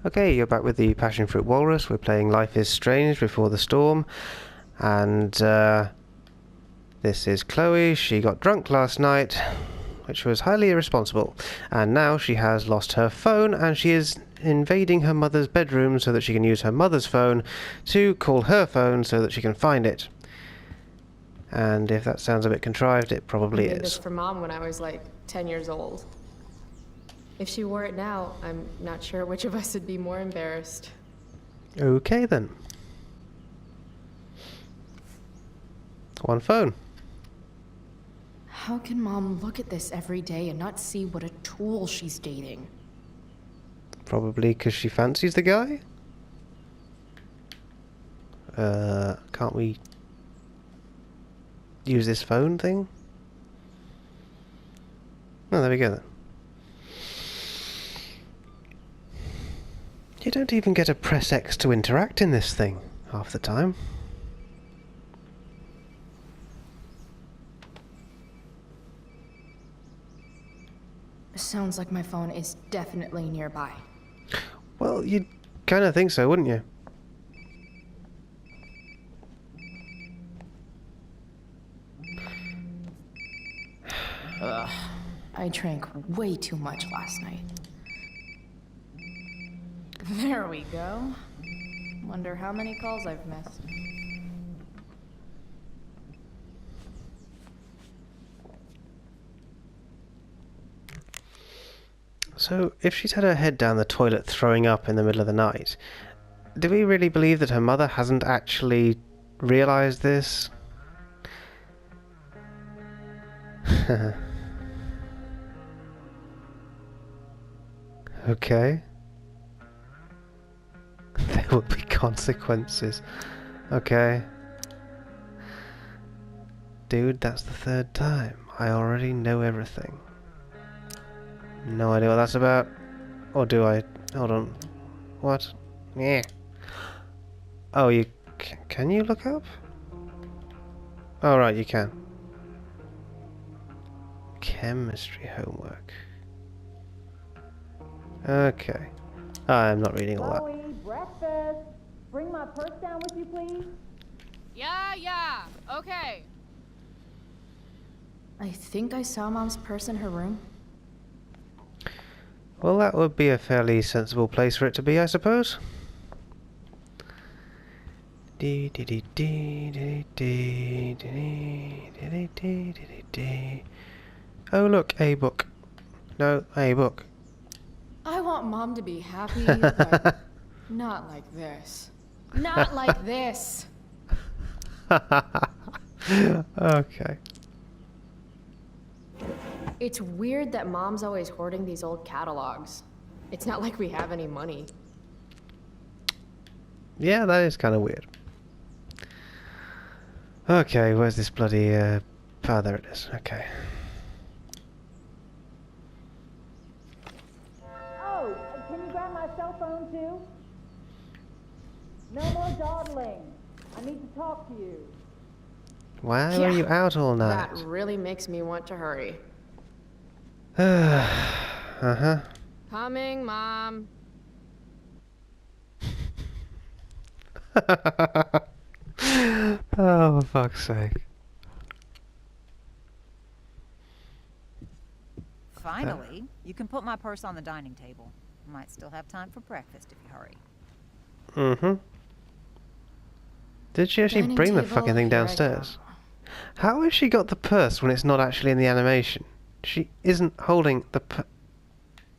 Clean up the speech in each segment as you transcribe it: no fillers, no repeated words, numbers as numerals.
Okay, you're back with the Passion Fruit Walrus. We're playing Life is Strange Before the Storm. And this is Chloe. She got drunk last night, which was highly irresponsible. And now she has lost her phone and she is invading her mother's bedroom so that she can use her mother's phone to call her phone so that she can find it. And if that sounds a bit contrived, it probably I made this is. for Mom when I was like 10 years old. If she wore it now, I'm not sure which of us would be more embarrassed. Okay then. One phone. How can Mom look at this every day and not see what a tool she's dating? Probably because she fancies the guy? Can't we use this phone thing? Oh, there we go then. You don't even get to press X to interact in this thing, half the time. Sounds like my phone is definitely nearby. Well, you'd kind of think so, wouldn't you? Ugh. I drank way too much last night. There we go. Wonder how many calls I've missed. So, if she's had her head down the toilet throwing up in the middle of the night, do we really believe that her mother hasn't actually realised this? Okay. There will be consequences. Okay. Dude, that's the third time. I already know everything. No idea what that's about. Or do I? Hold on. What? Yeah. Oh, you... Can you look up? Oh, right, you can. Chemistry homework. Okay. I'm not reading all that. Chloe, breakfast. Bring my purse down with you, please. Yeah, okay. I think I saw Mom's purse in her room. Well, that would be a fairly sensible place for it to be, I suppose. Oh, look, a book. No, a book. I want Mom to be happy, but not like this. Not like this! Okay. It's weird that Mom's always hoarding these old catalogs. It's not like we have any money. Yeah, that is kind of weird. Okay, where's this bloody, oh, there it is. Okay. Oh, can you grab my cell phone too? No more dawdling. I need to talk to you. Why are you out all night? That really makes me want to hurry. Uh-huh. Coming, Mom. Oh, for fuck's sake. Finally, you can put my purse on the dining table. Might still have time for breakfast if you hurry. Mm-hmm. Did she actually Dining bring the table, fucking thing here I downstairs? How has she got the purse when it's not actually in the animation? She isn't holding the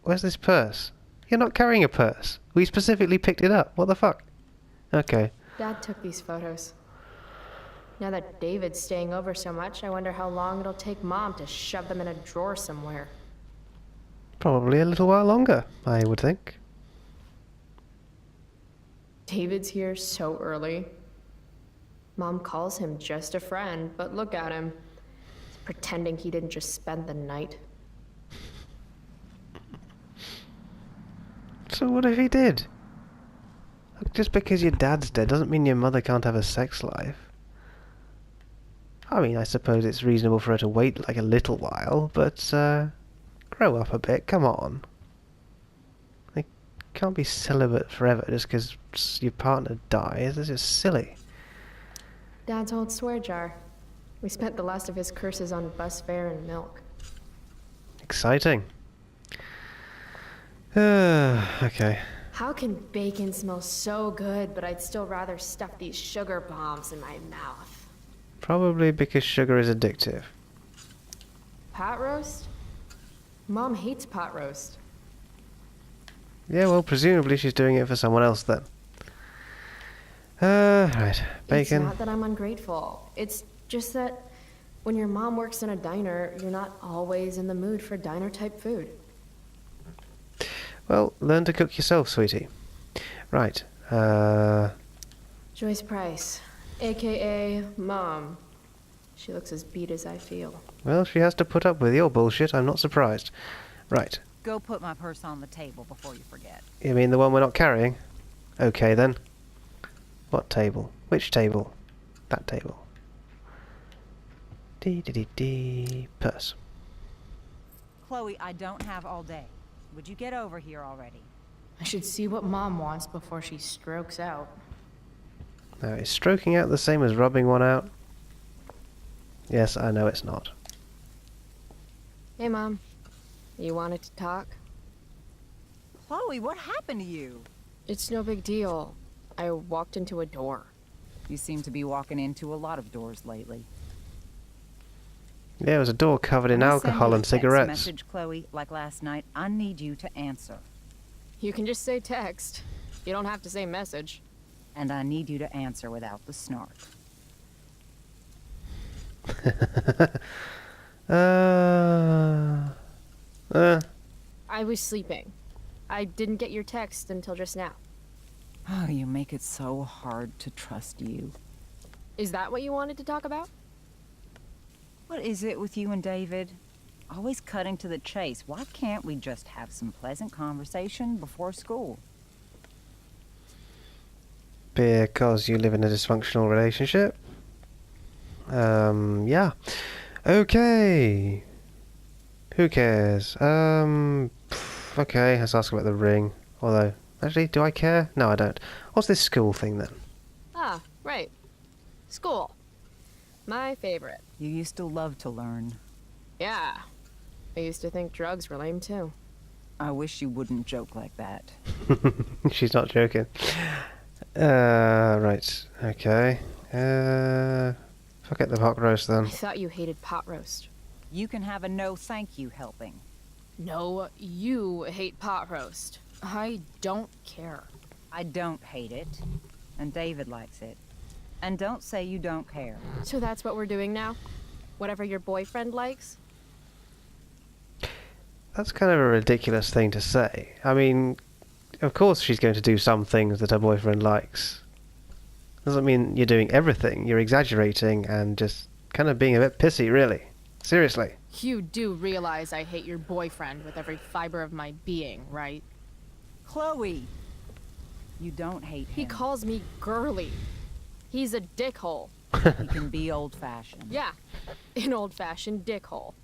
Where's this purse? You're not carrying a purse. We specifically picked it up. What the fuck? Okay. Dad took these photos. Now that David's staying over so much, I wonder how long it'll take Mom to shove them in a drawer somewhere. Probably a little while longer, I would think. David's here so early. Mom calls him just a friend, but look at him. He's pretending he didn't just spend the night. So what if he did? Look, just because your dad's dead doesn't mean your mother can't have a sex life. I mean, I suppose it's reasonable for her to wait like a little while, but grow up a bit, come on. Like, can't be celibate forever just because your partner dies. This is silly. Dad's old swear jar. We spent the last of his curses on bus fare and milk. Exciting. Okay. How can bacon smell so good, but I'd still rather stuff these sugar bombs in my mouth? Probably because sugar is addictive. Pot roast? Mom hates pot roast. Yeah, well, presumably she's doing it for someone else then. Right. Bacon. It's not that I'm ungrateful. It's just that when your mom works in a diner, you're not always in the mood for diner-type food. Well, learn to cook yourself, sweetie. Right. Joyce Price, a.k.a. Mom. She looks as beat as I feel. Well, she has to put up with your bullshit. I'm not surprised. Right. Go put my purse on the table before you forget. You mean the one we're not carrying? Okay, then. What table? Which table? That table. Dee. Purse. Chloe, I don't have all day. Would you get over here already? I should see what Mom wants before she strokes out. Now, is stroking out the same as rubbing one out? Yes, I know it's not. Hey, Mom. You wanted to talk? Chloe, what happened to you? It's no big deal. I walked into a door. You seem to be walking into a lot of doors lately. Yeah, it was a door covered in When I alcohol send you and a text cigarettes. message, Chloe, like last night, I need you to answer. You can just say text. You don't have to say message. And I need you to answer without the snark. I was sleeping. I didn't get your text until just now. Oh, you make it so hard to trust you. Is that what you wanted to talk about? What is it with you and David? Always cutting to the chase. Why can't we just have some pleasant conversation before school? Because you live in a dysfunctional relationship? Yeah. Okay. Who cares? Okay, let's ask about the ring. Although, actually, do I care? No, I don't. What's this school thing then? Ah, right. School. My favorite. You used to love to learn. Yeah. I used to think drugs were lame too. I wish you wouldn't joke like that. She's not joking. Right. Okay. Forget the pot roast then. I thought you hated pot roast. You can have a no thank you helping. No, you hate pot roast. I don't care. I don't hate it. And David likes it. And don't say you don't care. So that's what we're doing now? Whatever your boyfriend likes? That's kind of a ridiculous thing to say. I mean, of course she's going to do some things that her boyfriend likes. Doesn't mean you're doing everything. You're exaggerating and just kind of being a bit pissy, really. Seriously. You do realize I hate your boyfriend with every fiber of my being, right? Chloe! You don't hate him. He calls me girly. He's a dickhole. He can be old-fashioned. Yeah, an old-fashioned dickhole.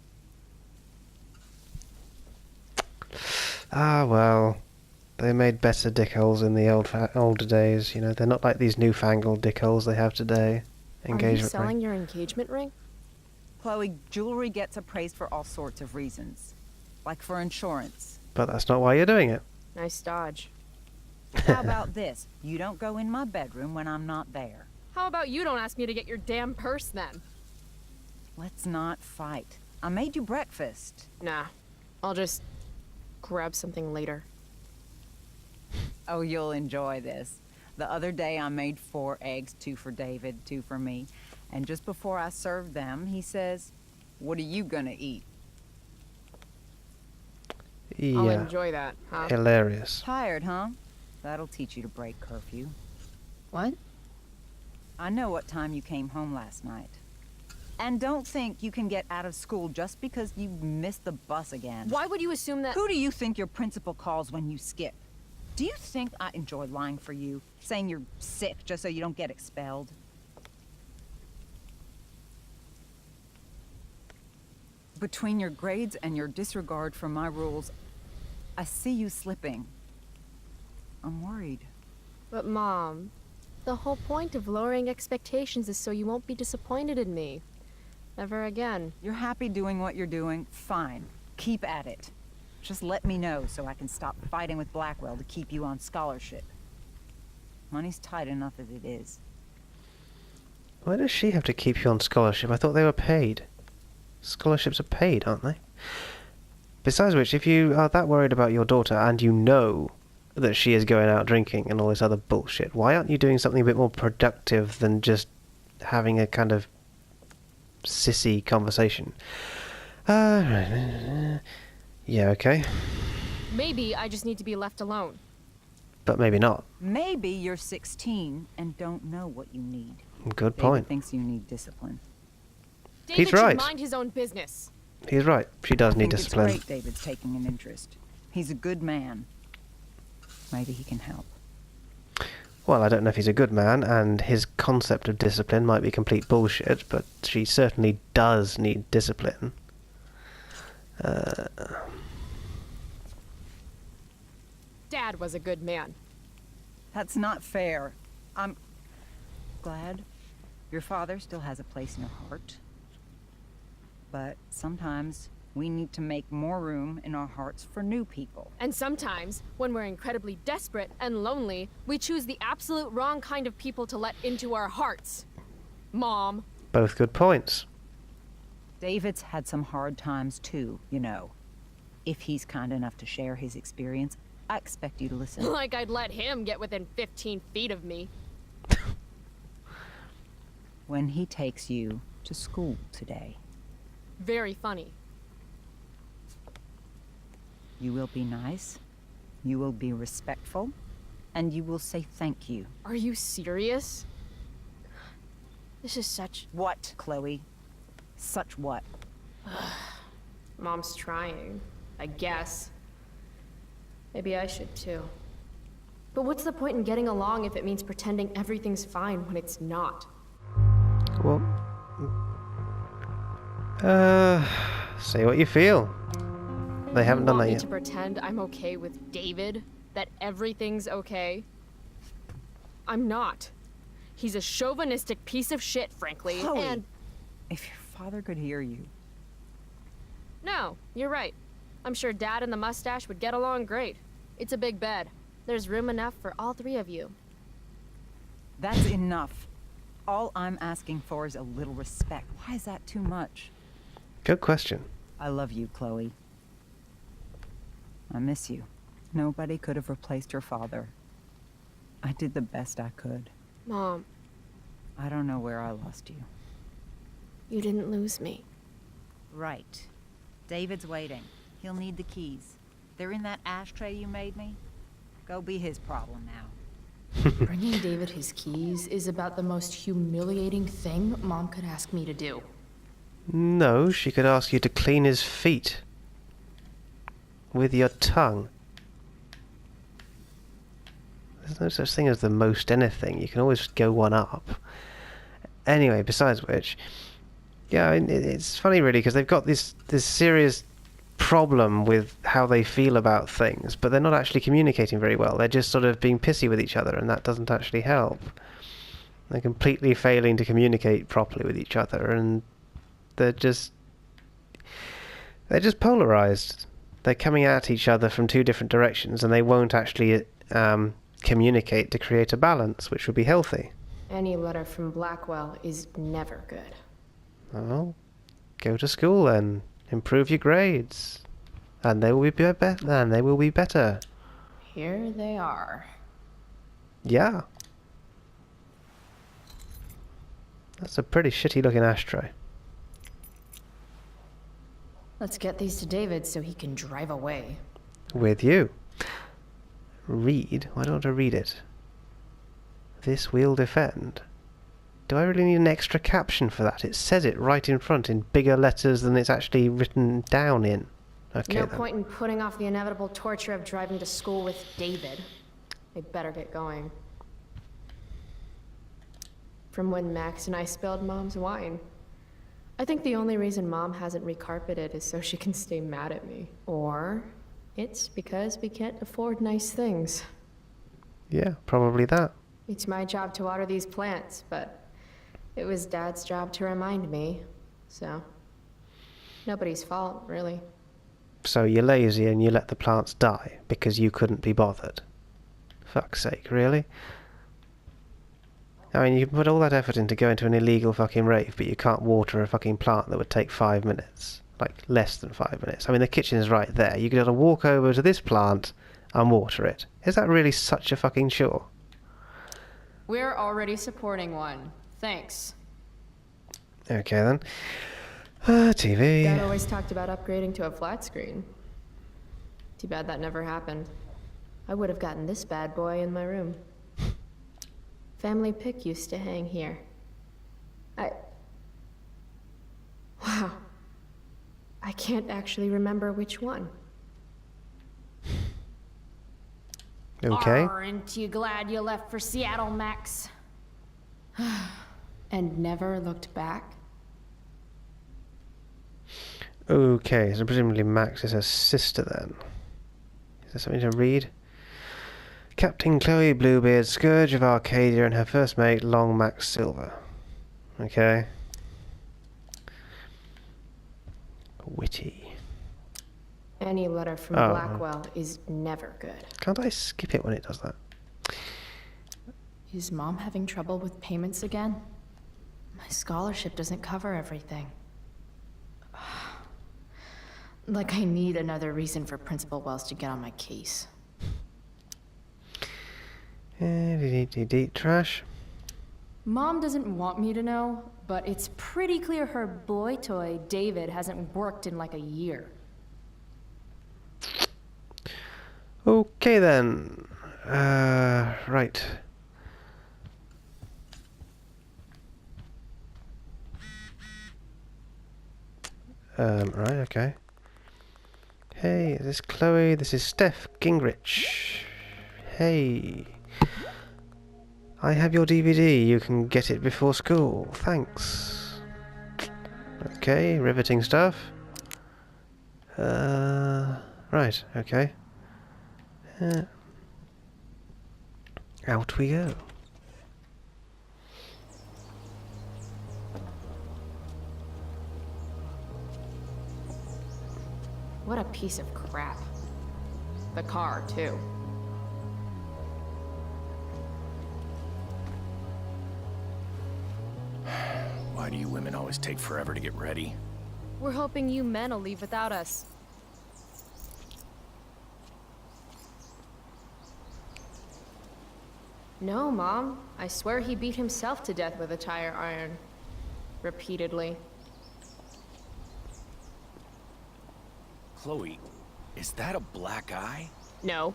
Ah, well. They made better dickholes in the older days, you know. They're not like these newfangled dickholes they have today. Are you Engagement selling ring. your engagement ring? Chloe, jewelry gets appraised for all sorts of reasons. Like for insurance. But that's not why you're doing it. Nice dodge. How about this? You don't go in my bedroom when I'm not there. How about you don't ask me to get your damn purse then? Let's not fight. I made you breakfast. Nah. I'll just grab something later. Oh, you'll enjoy this. The other day I made 4 eggs, 2 for David, 2 for me. And just before I served them, he says, "What are you gonna eat?" I'll Yeah. enjoy that, huh? Hilarious. Tired, huh? That'll teach you to break curfew. What? I know what time you came home last night. And don't think you can get out of school just because you missed the bus again. Why would you assume that? Who do you think your principal calls when you skip? Do you think I enjoy lying for you? Saying you're sick just so you don't get expelled? Between your grades and your disregard for my rules, I see you slipping. I'm worried. But Mom, the whole point of lowering expectations is so you won't be disappointed in me. Never again. You're happy doing what you're doing? Fine. Keep at it. Just let me know so I can stop fighting with Blackwell to keep you on scholarship. Money's tight enough as it is. Why does she have to keep you on scholarship? I thought they were paid. Scholarships are paid, aren't they? Besides which, if you are that worried about your daughter and you know that she is going out drinking and all this other bullshit, why aren't you doing something a bit more productive than just having a kind of sissy conversation? Yeah, okay. Maybe I just need to be left alone. But maybe not. Maybe you're 16 and don't know what you need. Good David point. thinks you need discipline. David He's should right. mind his own business. He's right. She does I need think discipline. It's great David's taking an interest. He's a good man. Maybe he can help. Well, I don't know if he's a good man, and his concept of discipline might be complete bullshit, but she certainly does need discipline. Dad was a good man. That's not fair. I'm glad your father still has a place in your heart. But sometimes we need to make more room in our hearts for new people. And sometimes, when we're incredibly desperate and lonely, we choose the absolute wrong kind of people to let into our hearts. Mom. Both good points. David's had some hard times too, you know. If he's kind enough to share his experience, I expect you to listen. Like I'd let him get within 15 feet of me. When he takes you to school today, Very funny. you will be nice, you will be respectful, and you will say thank you. Are you serious? This is such... What, Chloe? Such what? Mom's trying, I guess. Maybe I should too. But what's the point in getting along if it means pretending everything's fine when it's not? Well, say what you feel. They haven't done Want that me yet. to pretend I'm okay with David? That everything's okay? I'm not. He's a chauvinistic piece of shit, frankly, Chloe. and... If your father could hear you. No, you're right. I'm sure Dad and the mustache would get along great. It's a big bed. There's room enough for all three of you. That's enough. All I'm asking for is a little respect. Why is that too much? Good question. I love you, Chloe. I miss you. Nobody could have replaced your father. I did the best I could. Mom, I don't know where I lost you. you didn't lose me. Right. David's waiting. He'll need the keys. They're in that ashtray you made me. Go be his problem now. Bringing David his keys is about the most humiliating thing Mom could ask me to do. No, she could ask you to clean his feet. With your tongue. There's no such thing as the most anything. You can always go one up. Anyway, besides which, yeah, I mean, it's funny really because they've got this serious problem with how they feel about things, but they're not actually communicating very well. They're just sort of being pissy with each other, and that doesn't actually help. They're completely failing to communicate properly with each other, and they're just polarized. They're coming at each other from two different directions, and they won't actually communicate to create a balance, which would be healthy. Any letter from Blackwell is never good. Well, go to school then. Improve your grades, and they will be better. And they will be better. Here they are. Yeah. That's a pretty shitty looking ashtray. Let's get these to David so he can drive away. With you. Read? Why don't I read it? This will defend. Do I really need an extra caption for that? It says it right in front in bigger letters than it's actually written down in. Okay No then. point in putting off the inevitable torture of driving to school with David. They better get going. From when Max and I spilled Mom's wine. I think the only reason Mom hasn't recarpeted is so she can stay mad at me. Or it's because we can't afford nice things. Yeah, probably that. It's my job to water these plants, but it was Dad's job to remind me, so nobody's fault, really. So you're lazy and you let the plants die because you couldn't be bothered. Fuck's sake, really? I mean, you put all that effort into going to an illegal fucking rave, but you can't water a fucking plant that would take 5 minutes. Like, less than 5 minutes. I mean, the kitchen is right there. You could have to walk over to this plant and water it. Is that really such a fucking chore? We're already supporting one. Thanks. Okay, then. TV. Dad always talked about upgrading to a flat screen. Too bad that never happened. I would have gotten this bad boy in my room. Family pic used to hang here. Wow. I can't actually remember which one. Okay. Aren't you glad you left for Seattle, Max? And never looked back? Okay, so presumably Max is her sister then. Is there something to read? Captain Chloe Bluebeard, Scourge of Arcadia, and her first mate, Long Max Silver. Okay. Witty. Any letter from Oh. Blackwell is never good. Can't I skip it when it does that? Is Mom having trouble with payments again? My scholarship doesn't cover everything. Like I need another reason for Principal Wells to get on my case. Trash. Mom doesn't want me to know, but it's pretty clear her boy toy, David, hasn't worked in like a year. Okay then. Right. Right, okay. Hey, this is Chloe, this is Steph Gingrich. Hey. I have your DVD, you can get it before school. Thanks. Okay, riveting stuff. Right, okay. Out we go. What a piece of crap. The car, too. Why do you women always take forever to get ready? We're hoping you men will leave without us. No, Mom. I swear he beat himself to death with a tire iron. Repeatedly. Chloe, is that a black eye? No.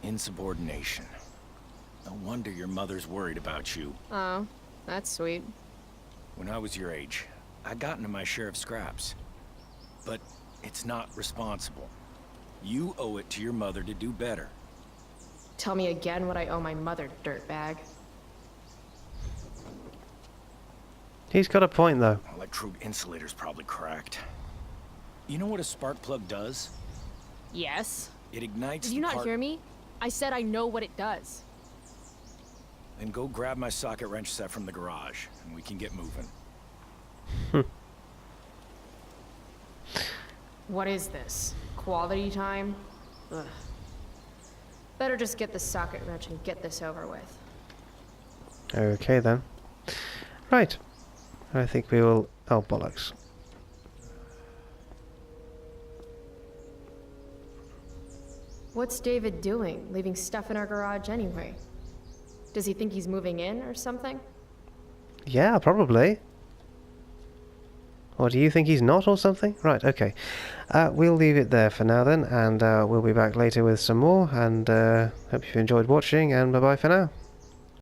Insubordination. No wonder your mother's worried about you. Oh, that's sweet. When I was your age, I got into my share of scraps. But it's not responsible. You owe it to your mother to do better. Tell me again what I owe my mother, dirtbag. He's got a point though. Electrode insulator's probably cracked. You know what a spark plug does? Yes? It ignites Did you the not part- hear me? I said I know what it does. Then go grab my socket wrench set from the garage, and we can get moving. What is this? Quality time? Ugh. Better just get the socket wrench and get this over with. Okay then. Right. I think we will... Oh, bollocks. What's David doing, leaving stuff in our garage anyway? Does he think he's moving in or something? Yeah, probably. Or do you think he's not or something? Right, okay. We'll leave it there for now then, and we'll be back later with some more, and hope you've enjoyed watching, and bye-bye for now.